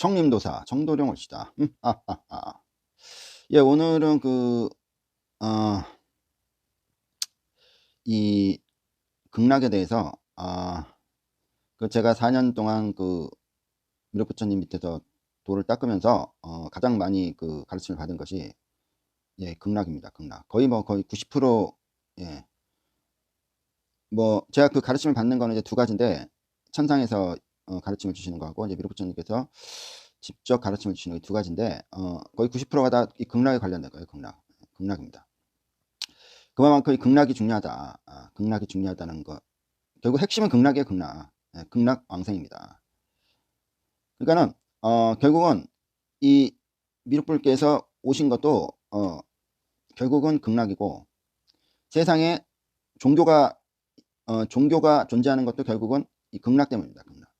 청림도사 정도령 올시다. 예, 오늘은 이 극락에 대해서 제가 4년 동안 미륵부처님 밑에서 도를 닦으면서 가장 많이 가르침을 받은 것이 예, 극락입니다. 극락. 거의 90%. 예. 제가 가르침을 받는 거는 이제 두 가지인데, 천상에서 가르침을 주시는 거하고 이제 미륵부처님께서 직접 가르침을 주시는 게 두 가지인데, 거의 90%가 다 이 극락에 관련된 거예요. 극락입니다. 그만큼 이 극락이 중요하다. 극락이 중요하다는 거. 결국 핵심은 극락이에요. 극락. 예, 극락 왕생입니다. 그러니까는 결국은 이 미륵불께서 오신 것도 결국은 극락이고, 세상에 종교가 존재하는 것도 결국은 이 극락 때문입니다. 극락.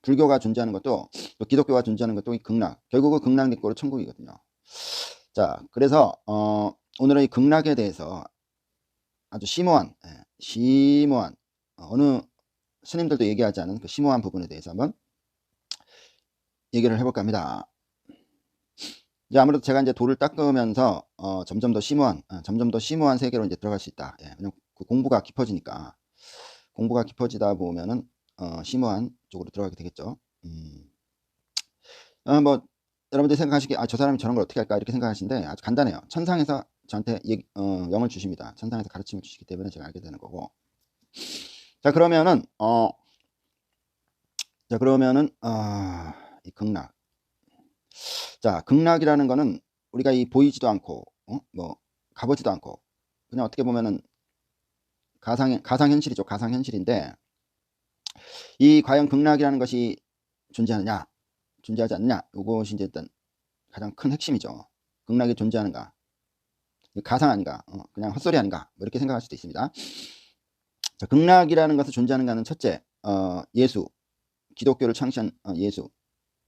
불교가 존재하는 것도, 또 기독교가 존재하는 것도 이 극락. 결국은 극락 니꼬로 천국이거든요. 자, 그래서 오늘은 이 극락에 대해서 아주 심오한 어느 스님들도 얘기하지 않은 그 심오한 부분에 대해서 한번 얘기를 해볼까 합니다. 이제 아무래도 제가 이제 도를 닦으면서 점점 더 심오한 세계로 이제 들어갈 수 있다. 예, 왜냐면 공부가 깊어지니까. 공부가 깊어지다 보면은 심오한 쪽으로 들어가게 되겠죠. 여러분들이 생각하시기에 저 사람이 저런 걸 어떻게 할까 이렇게 생각하시는데, 아주 간단해요. 천상에서 저한테 영을 주십니다. 천상에서 가르침을 주시기 때문에 제가 알게 되는 거고. 자, 그러면은 이 극락. 자, 극락이라는 거는 우리가 이 보이지도 않고 가보지도 않고 그냥 어떻게 보면은 가상현실이죠. 가상현실인데, 이 과연 극락이라는 것이 존재하느냐 존재하지 않느냐, 이것이 이제 일단 가장 큰 핵심이죠. 극락이 존재하는가, 가상 아닌가, 그냥 헛소리 아닌가, 이렇게 생각할 수도 있습니다. 자, 극락이라는 것을 존재하는가는 첫째, 예수, 기독교를 창시한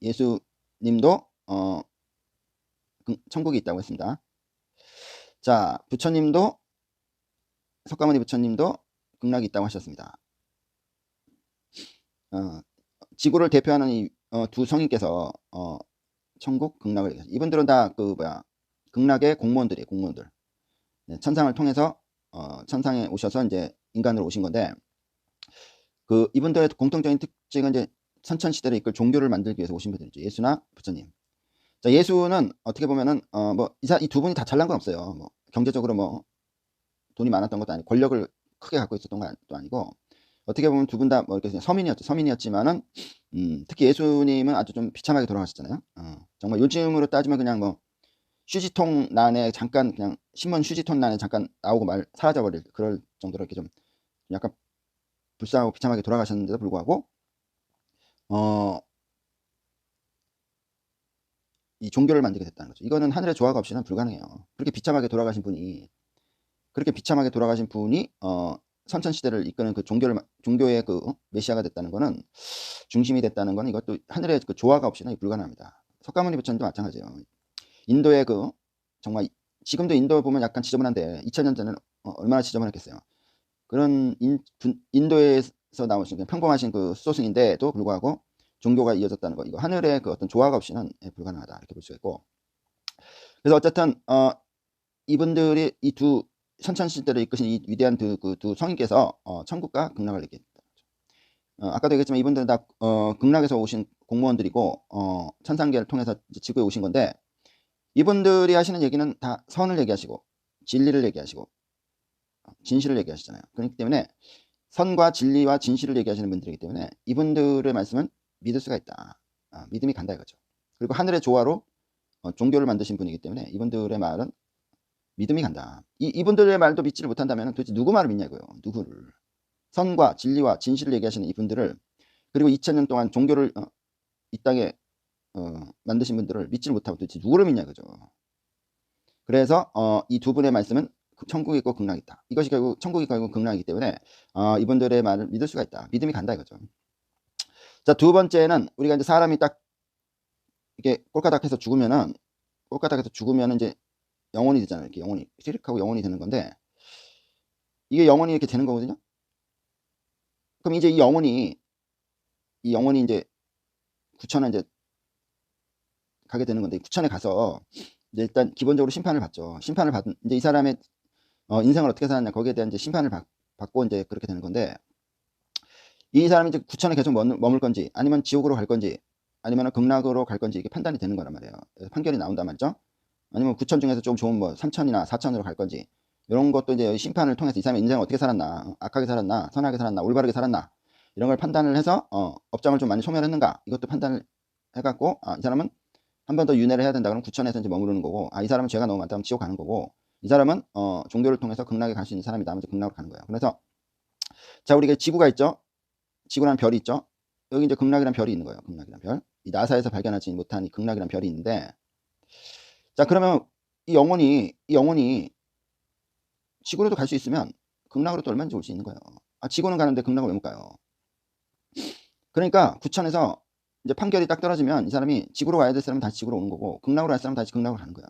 예수님도 천국이 있다고 했습니다. 자, 석가모니 부처님도 극락이 있다고 하셨습니다. 지구를 대표하는 이 두 성인께서 천국, 극락을 얘기하죠. 이분들은 다 극락의 공무원들이에요. 공무원들. 네, 천상을 통해서 천상에 오셔서 이제 인간으로 오신 건데, 이분들의 공통적인 특징은 이제 선천시대를 이끌 종교를 만들기 위해서 오신 분들이죠. 예수나 부처님. 자, 예수는 어떻게 보면은 이 두 분이 다 잘난 건 없어요. 경제적으로 돈이 많았던 것도 아니고, 권력을 크게 갖고 있었던 것도 아니고, 어떻게 보면 두 분 다 이렇게 서민이었지만은 특히 예수님은 아주 좀 비참하게 돌아가셨잖아요. 정말 요즘으로 따지면 그냥 휴지통란에 잠깐, 그냥 신문 휴지통란에 잠깐 나오고 사라져버릴 그럴 정도로 이렇게 좀 약간 불쌍하고 비참하게 돌아가셨는데도 불구하고 이 종교를 만들게 됐다는 거죠. 이거는 하늘의 조화가 없이는 불가능해요. 그렇게 비참하게 돌아가신 분이 선천시대를 이끄는 종교의 메시아가 됐다는 거는, 중심이 됐다는 거는, 이것도 하늘의 조화가 없이는 불가능합니다. 석가모니 부처님도 마찬가지예요. 인도의 정말 지금도 인도 보면 약간 지저분한데 2000년 전에는 얼마나 지저분했겠어요. 그런 인도에서 나오신 평범하신 수도승인데도 불구하고 종교가 이어졌다는 거, 이거 하늘의 어떤 조화가 없이는 불가능하다, 이렇게 볼 수가 있고. 그래서 어쨌든 이분들이 이 두 선천시대를 이끄신 이 위대한 두 성인께서 천국과 극락을 얘기했다. 아까도 얘기했지만 이분들은 다 극락에서 오신 공무원들이고 천상계를 통해서 지구에 오신 건데, 이분들이 하시는 얘기는 다 선을 얘기하시고 진리를 얘기하시고 진실을 얘기하시잖아요. 그렇기 때문에 선과 진리와 진실을 얘기하시는 분들이기 때문에 이분들의 말씀은 믿을 수가 있다. 믿음이 간다 이거죠. 그리고 하늘의 조화로 종교를 만드신 분이기 때문에 이분들의 말은 믿음이 간다. 이분들의 말도 믿지를 못한다면 도대체 누구 말을 믿냐고요. 누구를. 선과 진리와 진실을 얘기하시는 이분들을, 그리고 2000년 동안 종교를 이 땅에 만드신 분들을 믿지를 못하고 도대체 누구를 믿냐 그죠. 그래서 이 두 분의 말씀은 천국이 있고 극락이 있다. 이것이 결국 천국이 결국 극락이기 때문에 이분들의 말을 믿을 수가 있다. 믿음이 간다 이거죠. 자, 두 번째는 우리가 이제 사람이 딱 이렇게 꼴까닥해서 죽으면은 이제 영혼이 되잖아요. 이렇게 영혼이 휘릭하고 영혼이 되는 건데, 이게 영혼이 이렇게 되는 거거든요. 그럼 이제 이 영혼이 이제 구천에 이제 가게 되는 건데, 구천에 가서 이제 일단 기본적으로 심판을 받죠. 심판을 받은 이제 이 사람의 인생을 어떻게 살았냐, 거기에 대한 이제 심판을 받고 이제 그렇게 되는 건데, 이 사람이 이제 구천에 계속 머물 건지, 아니면 지옥으로 갈 건지, 아니면 극락으로 갈 건지, 이게 판단이 되는 거란 말이에요. 판결이 나온단 말이죠. 아니면 구천 중에서 좀 좋은 뭐 삼천이나 사천으로 갈 건지, 이런 것도 이제 심판을 통해서 이 사람의 인생을 어떻게 살았나, 악하게 살았나, 선하게 살았나, 올바르게 살았나, 이런 걸 판단을 해서 업장을 좀 많이 소멸했는가, 이것도 판단을 해갖고, 이 사람은 한 번 더 윤회를 해야 된다 그러면 구천에서 이제 머무르는 거고, 이 사람은 죄가 너무 많다면 지옥 가는 거고, 이 사람은 종교를 통해서 극락에 갈 수 있는 사람이다 하면 이제 극락으로 가는 거예요. 그래서 자, 우리가 지구가 있죠. 지구라는 별이 있죠. 여기 이제 극락이라는 별이 있는 거예요. 극락이라는 별. 이 나사에서 발견하지 못한 이 극락이라는 별이 있는데, 자, 그러면 이 영혼이 지구로도 갈 수 있으면 극락으로도 얼마든지 올 수 있는 거예요. 지구는 가는데 극락을 왜 못 가요? 그러니까 구천에서 이제 판결이 딱 떨어지면 이 사람이 지구로 와야 될 사람은 다시 지구로 오는 거고, 극락으로 갈 사람은 다시 극락으로 가는 거예요.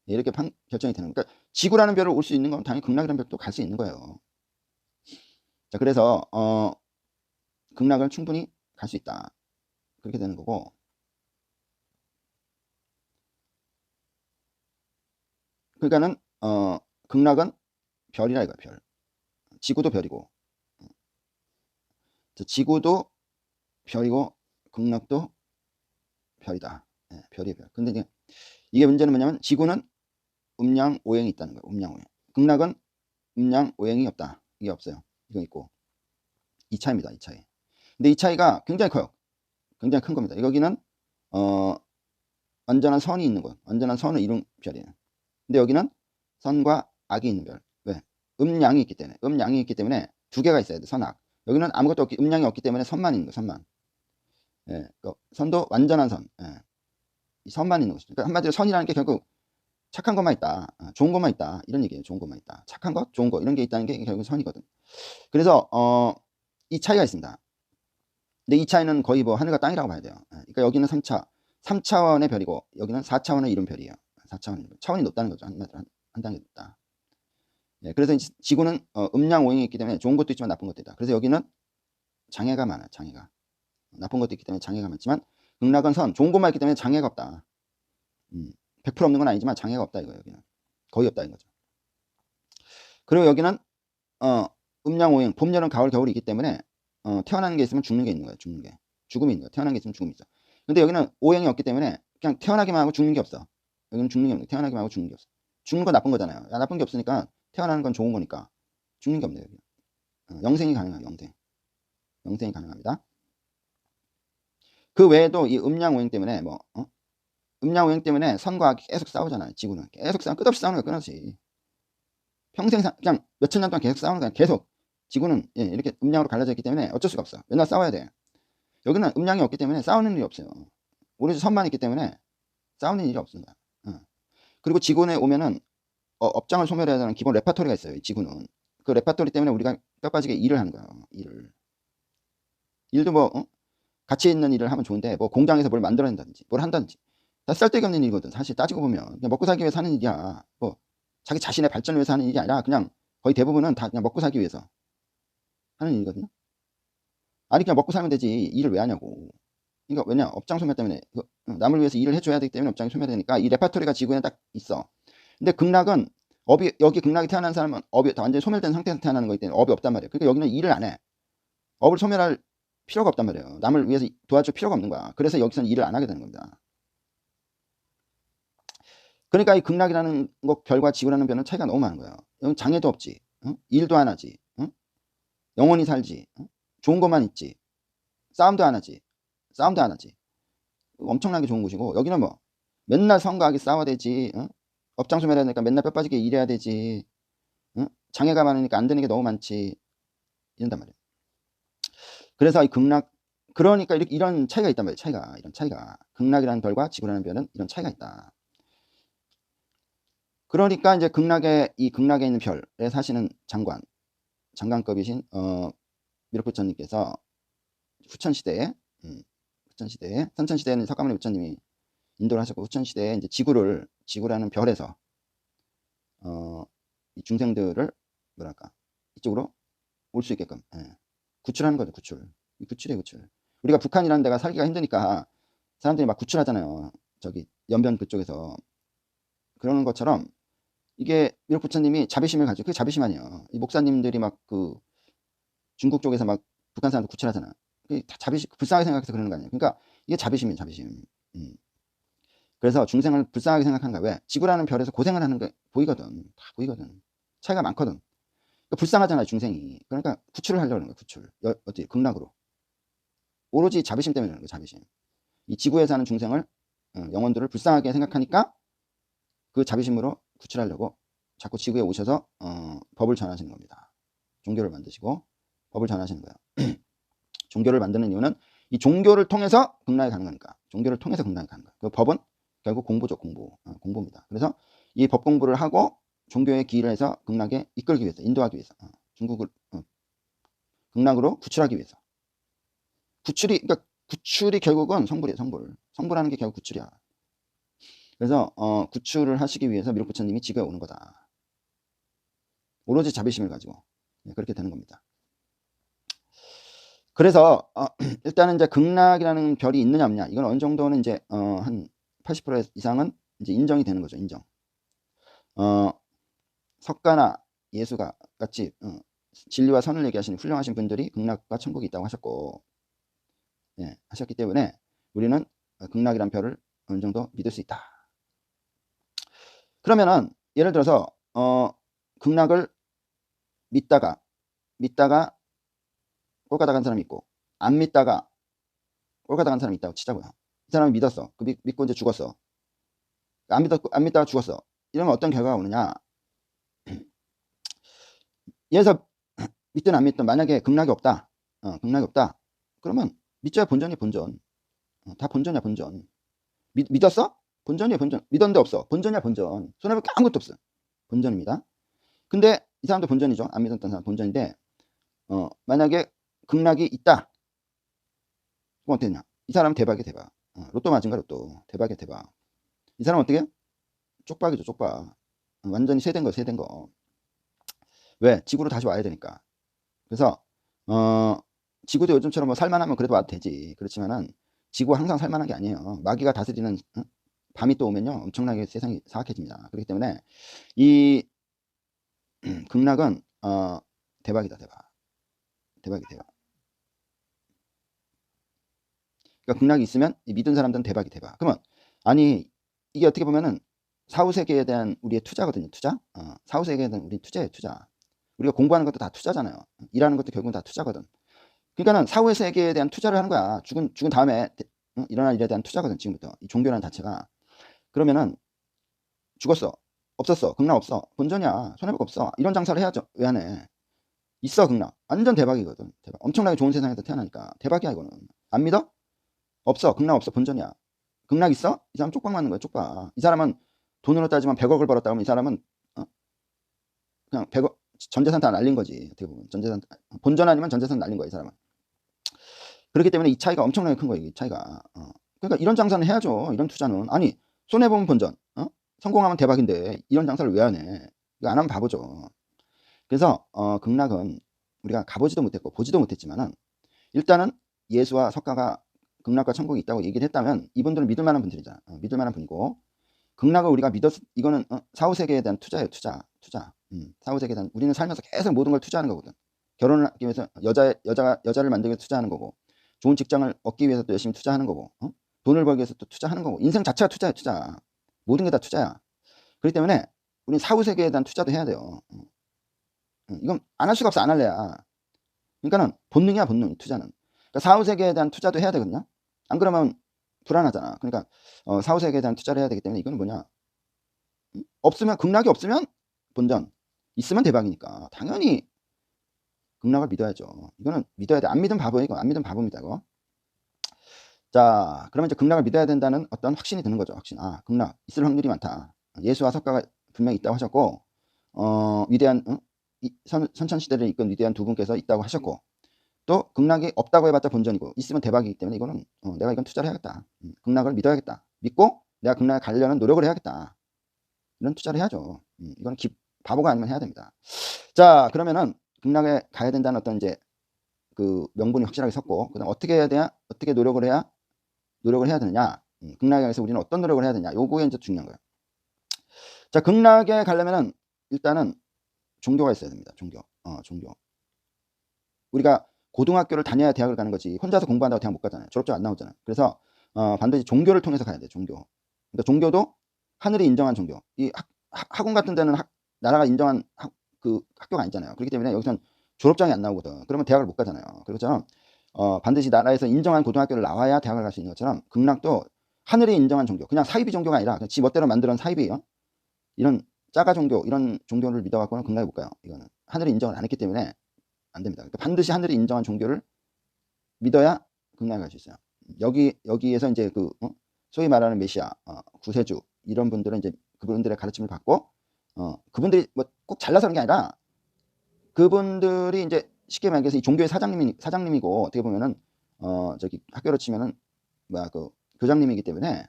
이렇게 결정이 되는 거예요. 그러니까 지구라는 별을 올 수 있는 건 당연히 극락이라는 별도 갈 수 있는 거예요. 자, 그래서 극락을 충분히 갈 수 있다. 그렇게 되는 거고, 그러니까는 극락은 별이라 이거야, 별. 지구도 별이고, 지구도 별이고, 극락도 별이다. 예, 별이 별. 근데 이게 문제는 뭐냐면, 지구는 음양 오행이 있다는 거예요. 음양 오행. 극락은 음양 오행이 없다. 이게 없어요. 이거 있고. 이 차이입니다. 이 차이. 근데 이 차이가 굉장히 커요. 굉장히 큰 겁니다. 여기는 완전한 선이 있는 곳, 완전한 선을 이룬 별이에요. 근데 여기는 선과 악이 있는 별. 왜? 음양이 있기 때문에 두 개가 있어야 돼. 선악. 여기는 아무것도 없기, 음양이 없기 때문에 선만 있는 거, 선만. 예, 선도 완전한 선. 예, 이 선만 있는 것이죠. 그러니까 한마디로 선이라는 게 결국 착한 것만 있다, 좋은 것만 있다, 이런 얘기예요. 좋은 것만 있다, 착한 것, 좋은 것, 이런 게 있다는 게 결국 선이거든. 그래서 이 차이가 있습니다. 근데 이 차이는 거의 뭐 하늘과 땅이라고 봐야 돼요. 그러니까 여기는 3차원의 별이고, 여기는 4차원의 이룬 별이에요. 4차원, 차원이 높다는 거죠. 한 단계 높다. 예, 그래서 지구는 음양 오행이 있기 때문에 좋은 것도 있지만 나쁜 것도 있다. 그래서 여기는 장애가 많아요. 장애가. 나쁜 것도 있기 때문에 장애가 많지만, 극락은 선, 좋은 것만 있기 때문에 장애가 없다. 100% 없는 건 아니지만 장애가 없다 이거예요. 여기는 거의 없다 이거죠. 그리고 여기는 음양 오행, 봄, 여름, 가을, 겨울이 있기 때문에 태어나는 게 있으면 죽는 게 있는 거예요. 죽는 게. 죽음이 있는 거예요. 태어나는 게 있으면 죽음이 있어. 근데 여기는 오행이 없기 때문에 그냥 태어나기만 하고 죽는 게 없어. 여기는 죽는 게 없는, 태어나기만 하고 죽는 게 없어. 죽는 건 나쁜 거잖아요. 나쁜 게 없으니까 태어나는 건 좋은 거니까 죽는 게 없네요. 여기. 영생이 가능해요. 영생이 가능합니다. 그 외에도 이 음양 오행 때문에 음양 오행 때문에 선과 악이 계속 싸우잖아요. 지구는 계속 끝없이 싸우는 거야. 끝없이. 평생 그냥 몇천 년 동안 계속 싸우는 거야. 계속. 지구는 이렇게 음양으로 갈라져 있기 때문에 어쩔 수가 없어. 맨날 싸워야 돼. 여기는 음양이 없기 때문에 싸우는 일이 없어요. 오로지 선만 있기 때문에 싸우는 일이 없습니다. 그리고 지구에 오면은 업장을 소멸해야 되는 기본 레파토리가 있어요. 지구는. 그 레파토리 때문에 우리가 뼈 빠지게 일을 하는 거예요. 일도 가치 있는 일을 하면 좋은데, 뭐 공장에서 뭘 만들어낸다든지 뭘 한다든지 다 쓸데기 없는 일이거든. 사실 따지고 보면 그냥 먹고 살기 위해서 하는 일이야. 뭐 자기 자신의 발전을 위해서 하는 일이 아니라 그냥 거의 대부분은 다 그냥 먹고 살기 위해서 하는 일이거든요. 아니 그냥 먹고 살면 되지 일을 왜 하냐고. 그러니까 왜냐, 업장 소멸 때문에 남을 위해서 일을 해줘야 되기 때문에 업장이 소멸되니까 이 레파토리가 지구에 딱 있어. 근데 극락은 여기 극락에 태어난 사람은 업이 완전히 소멸된 상태에서 태어나는 거기 때문에 업이 없단 말이에요. 그러니까 여기는 일을 안 해. 업을 소멸할 필요가 없단 말이에요. 남을 위해서 도와줄 필요가 없는 거야. 그래서 여기서는 일을 안 하게 되는 겁니다. 그러니까 이 극락이라는 것, 별과 지구라는 별은 차이가 너무 많은 거예요. 여기 장애도 없지, 일도 안 하지, 영원히 살지, 좋은 것만 있지, 싸움도 안 하지, 엄청나게 좋은 곳이고, 여기는 뭐 맨날 선과 악이 싸워야 되지, 업장 소멸해야 되니까 맨날 뼈 빠지게 일해야 되지, 장애가 많으니까 안 되는 게 너무 많지, 이런단 말이에요. 그래서 이 극락, 그러니까 이런 차이가 있단 말이에요. 이런 차이가 극락이라는 별과 지구라는 별은 이런 차이가 있다. 그러니까 이제 극락에 있는 별에 사시는 장관급이신 미륵부처님께서 후천시대에 선천시대에는 석가모니 부처님이 인도를 하셨고, 후천시대에 이제 지구라는 별에서 이 중생들을 뭐랄까 이쪽으로 올 수 있게끔 구출하는 거죠. 구출이에요, 구출. 우리가 북한이라는 데가 살기가 힘드니까 사람들이 막 구출하잖아요. 저기 연변 그쪽에서. 그러는 것처럼 이게 미륵 부처님이 자비심을 가지고, 그게 자비심 아니에요. 이 목사님들이 막 그 중국 쪽에서 막 북한 사람들 구출하잖아. 그게 다 자비심, 불쌍하게 생각해서 그러는 거 아니에요. 그러니까 이게 자비심이에요, 자비심. 그래서 중생을 불쌍하게 생각하는 거야. 왜? 지구라는 별에서 고생을 하는 게 보이거든. 다 보이거든. 차이가 많거든. 그러니까 불쌍하잖아요, 중생이. 그러니까 구출을 하려고 하는 거야, 구출. 어떻게? 극락으로. 오로지 자비심 때문에 그러는 거야, 자비심. 이 지구에 사는 중생을, 영혼들을 불쌍하게 생각하니까 그 자비심으로 구출하려고 자꾸 지구에 오셔서 법을 전하시는 겁니다. 종교를 만드시고 법을 전하시는 거예요. 종교를 만드는 이유는 이 종교를 통해서 극락에 가는 거니까. 종교를 통해서 극락에 가는 거예요. 그 법은 결국 공부죠, 공부. 공부입니다. 그래서 이 법 공부를 하고 종교의 기일을 해서 극락에 이끌기 위해서, 인도하기 위해서, 중국을 극락으로 구출하기 위해서. 그러니까 구출이 결국은 성불이에요, 성불. 성불하는 게 결국 구출이야. 그래서 구출을 하시기 위해서 미륵 부처님이 지구에 오는 거다. 오로지 자비심을 가지고. 그렇게 되는 겁니다. 그래서 일단은 이제 극락이라는 별이 있느냐 없느냐, 이건 어느 정도는 이제 한 80% 이상은 이제 인정이 되는 거죠. 인정. 석가나 예수가 같이 진리와 선을 얘기하시는 훌륭하신 분들이 극락과 천국이 있다고 하셨고, 하셨기 때문에 우리는 극락이란 별을 어느 정도 믿을 수 있다. 그러면은 예를 들어서 극락을 믿다가 꼴까다 간 사람이 있고, 안 믿다가 꼴까다 간 사람이 있다고 치자고요. 이 사람이 믿었어. 믿고 이제 죽었어. 안 믿다가 죽었어. 이러면 어떤 결과가 오느냐? 예에서 믿든 안 믿든 만약에 극락이 없다. 극락이 없다. 그러면 믿져야 본전이 본전. 다 본전이야, 본전. 믿었어? 본전이야, 본전. 믿었는데 없어. 본전이야, 본전. 손해볼 게 아무것도 없어. 본전입니다. 근데 이 사람도 본전이죠. 안 믿었던 사람 본전인데, 만약에 극락이 있다. 그럼 어떻게 되냐? 이 사람은 대박이야, 대박. 로또 맞은 거야, 로또. 대박이야, 대박. 이 사람은 어떻게 해? 쪽박이죠, 쪽박. 완전히 세된 거, 세된 거. 왜? 지구로 다시 와야 되니까. 그래서 지구도 요즘처럼 뭐 살만하면 그래도 와도 되지. 그렇지만은 지구가 항상 살만한 게 아니에요. 마귀가 다스리는 밤이 또 오면요, 엄청나게 세상이 사악해집니다. 그렇기 때문에 이 극락은 대박이다, 대박. 대박이 대박. 그러니까 극락이 있으면 이 믿은 사람들은 대박이 대박. 그러면 아니, 이게 어떻게 보면은 사후세계에 대한 우리의 투자거든요. 투자. 사후세계에 대한 우리 투자예요, 투자. 우리가 공부하는 것도 다 투자잖아요. 일하는 것도 결국은 다 투자거든. 그러니까는 사후의 세계에 대한 투자를 하는 거야. 죽은 다음에 일어날 일에 대한 투자거든, 지금부터. 이 종교라는 자체가. 그러면은 죽었어. 없었어. 극락 없어. 본전이야. 손해볼 거 없어. 이런 장사를 해야죠. 왜 안 해? 있어, 극락. 완전 대박이거든. 대박. 엄청나게 좋은 세상에서 태어나니까. 대박이야, 이거는. 안 믿어? 없어. 극락 없어. 본전이야. 극락 있어? 이 사람 쪽박 맞는 거야, 쪽박. 이 사람은 돈으로 따지면 100억을 벌었다 그러면 이 사람은 그냥 100억, 전재산 다 날린 거지. 어떻게 보면. 전재산, 본전 아니면 전재산 날린 거야, 이 사람은. 그렇기 때문에 이 차이가 엄청나게 큰 거예요, 이 차이가. 그러니까 이런 장사는 해야죠. 이런 투자는. 아니, 손해보면 본전, 성공하면 대박인데 이런 장사를 왜 안 해? 이거 안 하면 바보죠. 그래서 극락은 우리가 가보지도 못했고 보지도 못했지만은 일단은 예수와 석가가 극락과 천국이 있다고 얘기를 했다면 이분들은 믿을 만한 분들이잖아. 믿을 만한 분이고, 극락을 우리가 이거는 사후세계에 대한 투자예요, 투자. 사후세계에 대한, 우리는 살면서 계속 모든 걸 투자하는 거거든. 결혼을 하기 위해서 여자를 만들기 위해서 투자하는 거고, 좋은 직장을 얻기 위해서 또 열심히 투자하는 거고, 돈을 벌기 위해서 또 투자하는 거고, 인생 자체가 투자야, 투자. 모든 게 다 투자야. 그렇기 때문에 우리 사후세계에 대한 투자도 해야 돼요. 이건 안 할 수가 없어, 안 할래야. 그러니까는 본능이야, 본능, 투자는. 그러니까 사후세계에 대한 투자도 해야 되거든요. 안 그러면 불안하잖아. 그러니까 사후세계에 대한 투자를 해야 되기 때문에 이거는 뭐냐? 없으면, 극락이 없으면 본전, 있으면 대박이니까 당연히 극락을 믿어야죠. 이거는 믿어야 돼. 안 믿으면 바보예요. 이거 안 믿으면 바보입니다, 이거. 자, 그러면 이제 극락을 믿어야 된다는 어떤 확신이 드는 거죠. 확신. 극락 있을 확률이 많다. 예수와 석가가 분명히 있다고 하셨고, 위대한 선천시대를 이끈 위대한 두 분께서 있다고 하셨고, 또 극락이 없다고 해봤자 본전이고 있으면 대박이기 때문에 이거는 내가 이건 투자를 해야겠다. 극락을 믿어야겠다. 믿고 내가 극락에 가려는 노력을 해야겠다. 이런 투자를 해야죠. 이건 바보가 아니면 해야 됩니다. 자, 그러면은 극락에 가야 된다는 어떤 이제 그 명분이 확실하게 섰고, 그다음 어떻게 해야 돼야, 어떻게 노력을 해야 노력을 해야 되느냐, 극락에 가서 우리는 어떤 노력을 해야 되냐, 요거에 이제 중요한 거예요. 자, 극락에 가려면은 일단은 종교가 있어야 됩니다. 종교. 우리가 고등학교를 다녀야 대학을 가는 거지 혼자서 공부한다고 대학 못 가잖아요. 졸업증 안 나오잖아요. 그래서 반드시 종교를 통해서 가야 돼. 종교. 그러니까 종교도 하늘이 인정한 종교. 이 학원 같은 데는 나라가 인정한 그 학교가 아니잖아요. 그렇기 때문에 여기서는 졸업장이 안 나오거든. 그러면 대학을 못 가잖아요. 그렇잖아. 반드시 나라에서 인정한 고등학교를 나와야 대학을 갈 수 있는 것처럼 극락도 하늘이 인정한 종교. 그냥 사이비 종교가 아니라 지 멋대로 만들어낸 사이비예요. 이런 짜가 종교, 이런 종교를 믿어갖고는 극락에 못 가요. 이거는 하늘이 인정을 안 했기 때문에 안 됩니다. 그러니까 반드시 하늘이 인정한 종교를 믿어야 극락에 갈 수 있어요. 여기에서 이제 소위 말하는 메시아, 구세주 이런 분들은 이제 그분들의 가르침을 받고 그분들이 뭐 꼭 잘나서 그런 게 아니라 그분들이 이제 쉽게 말해서 이 종교의 사장님이고 어떻게 보면은 저기 학교로 치면은 그 교장님이기 때문에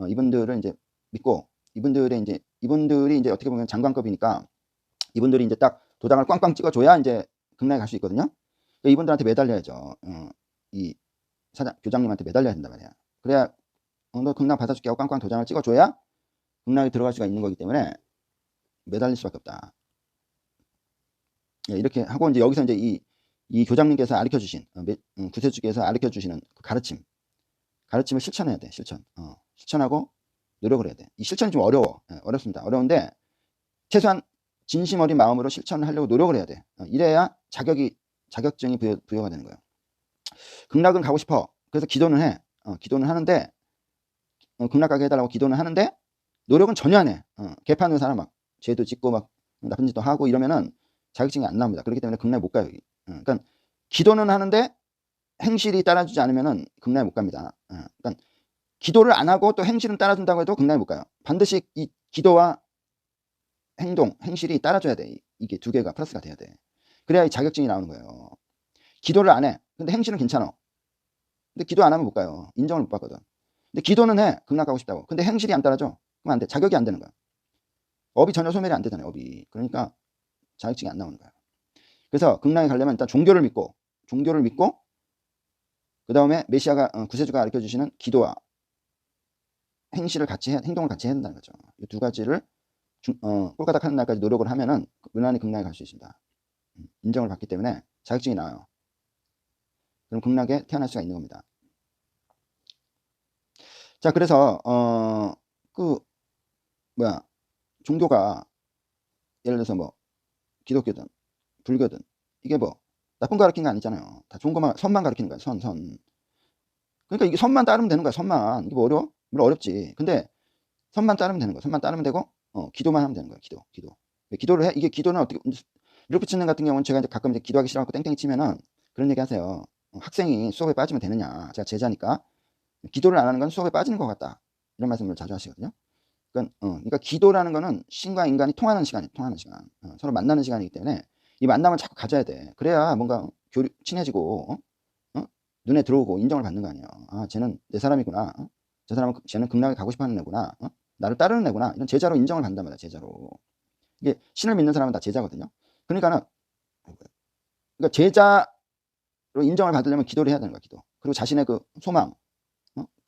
이분들을 이제 믿고 이분들이 이제 어떻게 보면 장관급이니까 이분들이 이제 딱 도장을 꽝꽝 찍어줘야 이제 극락에 갈 수 있거든요. 그러니까 이분들한테 매달려야죠. 이 교장님한테 매달려야 된단 말이야. 그래야 너 극락 받아줄게 하고 꽝꽝 도장을 찍어줘야 극락에 들어갈 수가 있는 거기 때문에 매달릴 수밖에 없다. 이렇게 하고 이제 여기서 이제 이 교장님께서 가르쳐 주신 구세주께서 가르쳐 주시는 그 가르침을 실천해야 돼. 실천하고 노력을 해야 돼. 이 실천이 좀 어렵습니다. 어려운데 최소한 진심 어린 마음으로 실천을 하려고 노력을 해야 돼. 이래야 자격증이 부여가 되는 거예요. 극락은 가고 싶어. 그래서 기도는 해. 기도는 하는데 극락 가게 해달라고 기도는 하는데 노력은 전혀 안 해. 개판 의사람 막 죄도 짓고 막 나쁜 짓도 하고 이러면은 자격증이 안 나옵니다. 그렇기 때문에 극락에 못 가요. 그러니까 기도는 하는데 행실이 따라주지 않으면은 극락에 못 갑니다. 그러니까 기도를 안 하고 또 행실은 따라준다고 해도 극락에 못 가요. 반드시 이 기도와 행실이 따라줘야 돼. 이게 두 개가 플러스가 돼야 돼. 그래야 이 자격증이 나오는 거예요. 기도를 안 해. 근데 행실은 괜찮아. 근데 기도 안 하면 못 가요. 인정을 못 받거든. 근데 기도는 해. 극락 가고 싶다고. 근데 행실이 안 따라줘. 그럼 안 돼. 자격이 안 되는 거야. 업이 전혀 소멸이 안 되잖아요. 업이. 그러니까 자격증이 안 나오는 거예요. 그래서 극락에 가려면 일단 종교를 믿고 그 다음에 메시아가 구세주가 가르쳐 주시는 기도와 행동을 같이 해야 된다는 거죠. 이 두 가지를 꼴가닥 하는 날까지 노력을 하면은 무난히 극락에 갈 수 있습니다. 인정을 받기 때문에 자격증이 나와요. 그럼 극락에 태어날 수가 있는 겁니다. 자, 그래서 종교가 예를 들어서 뭐 기독교든 불교든 이게 뭐 나쁜 거 가르치는 거 아니잖아요. 다 좋은 것만, 선만 가르치는 거야. 선. 그러니까 이게 선만 따르면 되는 거야. 선만. 이게 뭐 어려워? 물론 어렵지. 근데 선만 따르면 되는 거야. 선만 따르면 되고 기도만 하면 되는 거야. 기도. 기도를 해. 이게 기도는 어떻게 미륵부처님 같은 경우는 제가 이제 가끔 이제 기도하기 싫어하고 땡땡이 치면은 그런 얘기 하세요. 학생이 수업에 빠지면 되느냐. 제가 제자니까 기도를 안 하는 건 수업에 빠지는 것 같다. 이런 말씀을 자주 하시거든요. 그러니까 기도라는 거는 신과 인간이 통하는 시간. 서로 만나는 시간이기 때문에 이 만남을 자꾸 가져야 돼. 그래야 뭔가 친해지고 눈에 들어오고 인정을 받는 거 아니에요. 아, 쟤는 내 사람이구나. 쟤는 극락에 가고 싶어하는 애구나. 나를 따르는 애구나. 이런 제자로 인정을 받는단 말이야. 제자로. 이게 신을 믿는 사람은 다 제자거든요. 그러니까 제자로 인정을 받으려면 기도를 해야 되는 거야. 기도. 그리고 자신의 그 소망.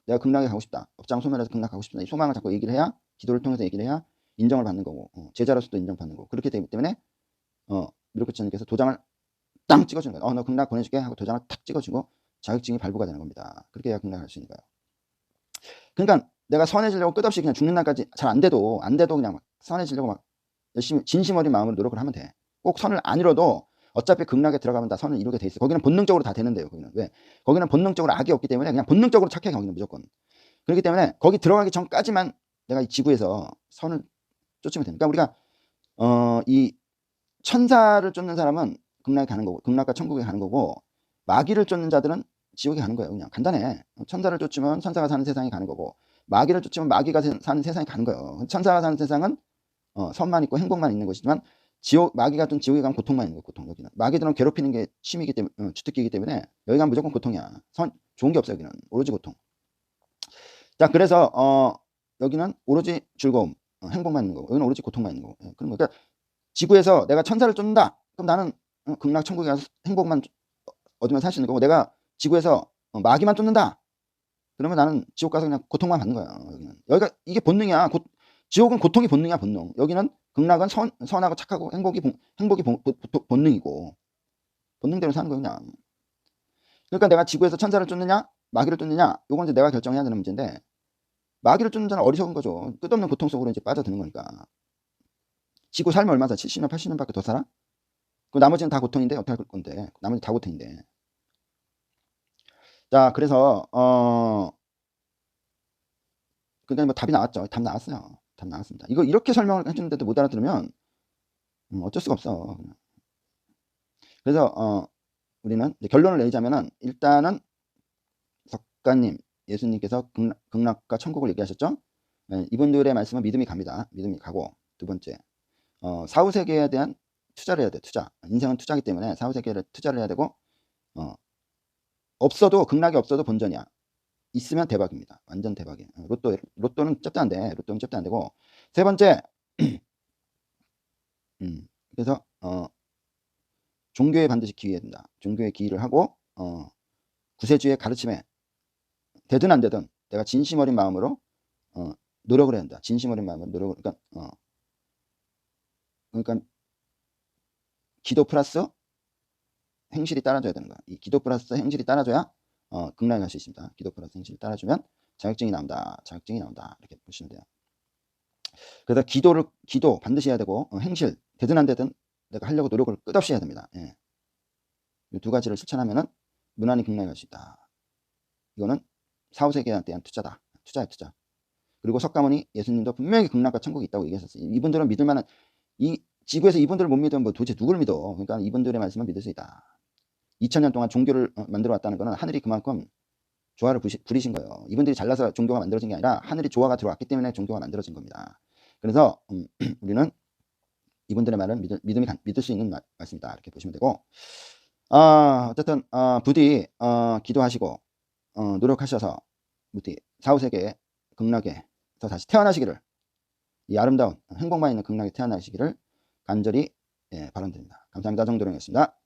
내가 극락에 가고 싶다. 업장 소멸해서 극락 가고 싶다. 이 소망을 자꾸 얘기를 해야, 기도를 통해서 얘기를 해야 인정을 받는 거고, 제자로서도 인정받는 거고. 그렇기 때문에 미륵부처님께서 도장을 땅 찍어주는 거예요. 너 극락 보내줄게 하고 도장을 탁 찍어주고 자격증이 발부가 되는 겁니다. 그렇게 해야 극락에 갈 수 있는 거예요. 그러니까 내가 선해지려고 끝없이 그냥 죽는 날까지 잘 안 돼도 그냥 막 선해지려고 막 열심히 진심 어린 마음으로 노력을 하면 돼. 꼭 선을 안 이뤄도 어차피 극락에 들어가면 다 선을 이루게 돼 있어. 거기는 본능적으로 다 되는데요. 거기는 왜? 거기는 본능적으로 악이 없기 때문에 그냥 본능적으로 착해. 거기는 무조건. 그렇기 때문에 거기 들어가기 전까지만 내가 이 지구에서 선을 쫓으면 됩니다. 그러니까 우리가 이 천사를 쫓는 사람은 극락에 가는 거고, 극락과 천국에 가는 거고, 마귀를 쫓는 자들은 지옥에 가는 거예요. 그냥 간단해. 천사를 쫓으면 천사가 사는 세상에 가는 거고, 마귀를 쫓으면 마귀가 사는 세상에 가는 거예요. 천사가 사는 세상은 선만 있고 행복만 있는 것이지만 마귀 같은 지옥에 가면 고통만 있는 거예요. 고통. 여기는 마귀들은 괴롭히는 게 취미이기 때문에 주특기이기 때문에 여기 가면 무조건 고통이야. 좋은 게 없어요. 여기는 오로지 고통. 자, 그래서 여기는 오로지 즐거움, 행복만 있는 거고, 여기는 오로지 고통만 있는 거고. 그런 거. 그러니까 지구에서 내가 천사를 쫓는다. 그럼 나는 극락 천국에 가서 행복만 얻으면 살 수 있는 거고, 내가 지구에서 마귀만 쫓는다. 그러면 나는 지옥 가서 그냥 고통만 받는 거야. 여기가 이게 본능이야. 지옥은 고통이 본능이야, 본능. 여기는 극락은 선하고 착하고 행복이 본능이고 본능대로 사는 거야 그냥. 그러니까 내가 지구에서 천사를 쫓느냐 마귀를 쫓느냐 요건 이제 내가 결정해야 되는 문제인데, 마귀를 쫓는 자는 어리석은 거죠. 끝없는 고통 속으로 이제 빠져드는 거니까. 지구 살면 얼마 사? 70년 80년밖에 더 살아? 그 나머지는 다 고통인데 어떻게 할 건데? 나머지 다 고통인데. 자, 그래서 그러니까 뭐 답이 나왔죠. 답 나왔어요. 답 나왔습니다. 이거 이렇게 설명을 해주는데도 못 알아들으면 어쩔 수가 없어. 그래서 우리는 결론을 내리자면은, 일단은 석가님, 예수님께서 극락과 천국을 얘기하셨죠. 이분들의 말씀은 믿음이 갑니다. 믿음이 가고, 두 번째, 사후세계에 대한 투자를 해야 돼. 투자. 인생은 투자기 때문에 사후세계를 투자를 해야 되고, 없어도, 극락이 없어도 본전이야. 있으면 대박입니다. 완전 대박이에요. 로또는 cep도 안 돼. 로또는 cep도 안 되고. 세 번째, 그래서 종교에 반드시 기여해야 된다. 종교에 기여를 하고 구세주의 가르침에 되든 안 되든 내가 진심 어린 마음으로 노력을 해야 한다. 진심 어린 마음으로 노력을, 그러니까 기도 플러스 행실이 따라줘야 되는 거야. 이 기도 플러스 행실이 따라줘야 극락에 갈 수 있습니다. 기도 플러스 행실이 따라주면 자격증이 나온다. 자격증이 나온다. 이렇게 보시면 돼요. 그래서 기도 반드시 해야 되고, 행실 되든 안 되든 내가 하려고 노력을 끝없이 해야 됩니다. 예. 이 두 가지를 실천하면은 무난히 극락에 갈 수 있다. 이거는 사후세계에 대한 투자다. 투자야, 투자. 그리고 석가모니 예수님도 분명히 극락과 천국이 있다고 얘기하셨어요. 이분들은 믿을 만한, 이 지구에서 이분들을 못 믿으면 뭐 도대체 누굴 믿어? 그러니까 이분들의 말씀을 믿을 수 있다. 2000년 동안 종교를 만들어 왔다는 것은 하늘이 그만큼 조화를 부리신 거예요. 이분들이 잘나서 종교가 만들어진 게 아니라 하늘이 조화가 들어왔기 때문에 종교가 만들어진 겁니다. 그래서 우리는 이분들의 말은 믿을 수 있는 말씀이다. 이렇게 보시면 되고, 어쨌든 부디 기도하시고 노력하셔서 부디 사후세계 극락에서 다시 태어나시기를, 이 아름다운 행복만 있는 극락에 태어나시기를 간절히 바람드립니다. 감사합니다. 정도령이었습니다.